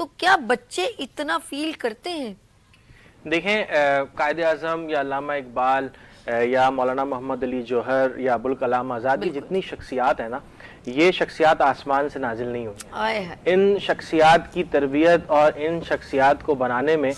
تو کیا بچے اتنا فیل کرتے ہیں؟ دیکھیں قائد اعظم یا علامہ اقبال یا مولانا محمد علی جوہر یا ابوالکلام آزاد، یہ جتنی شخصیات ہیں نا، یہ شخصیات آسمان سے نازل نہیں ہوئی ہیں۔ ان شخصیات کی تربیت اور ان شخصیات کو بنانے میں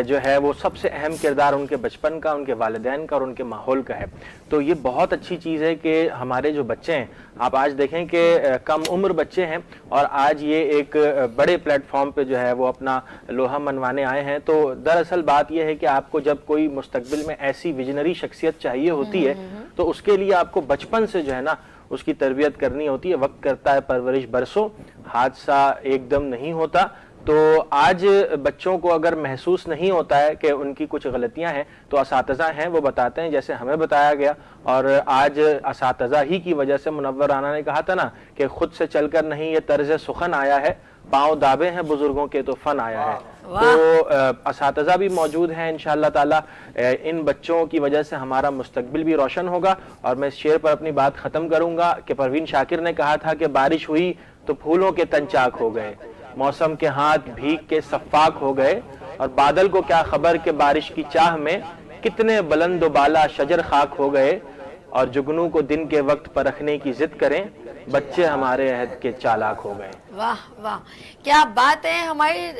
جو ہے وہ سب سے اہم کردار ان کے بچپن کا، ان کے والدین کا اور ان کے ماحول کا ہے۔ تو یہ بہت اچھی چیز ہے کہ ہمارے جو بچے ہیں، آپ آج دیکھیں کہ کم عمر بچے ہیں اور آج یہ ایک بڑے پلیٹ فارم پہ جو ہے وہ اپنا لوہا منوانے آئے ہیں۔ تو دراصل بات یہ ہے کہ آپ کو جب کوئی مستقبل میں ایسی ویژنری شخصیت چاہیے ہوتی ہے تو اس کے لیے آپ کو بچپن سے جو ہے نا اس کی تربیت کرنی ہوتی ہے۔ وقت کرتا ہے پرورش برسوں، حادثہ ایک دم نہیں ہوتا۔ تو آج بچوں کو اگر محسوس نہیں ہوتا ہے کہ ان کی کچھ غلطیاں ہیں تو اساتذہ ہیں وہ بتاتے ہیں، جیسے ہمیں بتایا گیا، اور آج اساتذہ ہی کی وجہ سے منور رانا نے کہا تھا نا کہ خود سے چل کر نہیں یہ طرز سخن آیا ہے، پاؤں دابے ہیں بزرگوں کے تو فن آیا ہے۔ تو اساتذہ بھی موجود ہیں انشاءاللہ تعالی، ان بچوں کی وجہ سے ہمارا مستقبل بھی روشن ہوگا۔ اور میں اس شعر پر اپنی بات ختم کروں گا کہ پروین شاکر نے کہا تھا کہ بارش ہوئی تو پھولوں کے تن چاک ہو گئے، موسم کے ہاتھ بھیگ کے صفاق ہو گئے، اور بادل کو کیا خبر کہ بارش کی چاہ میں کتنے بلند و بالا شجر خاک ہو گئے، اور جگنو کو دن کے وقت پرکھنے کی ضد کریں، بچے ہمارے عہد کے چالاک ہو گئے۔ واہ واہ، کیا بات ہے! ہماری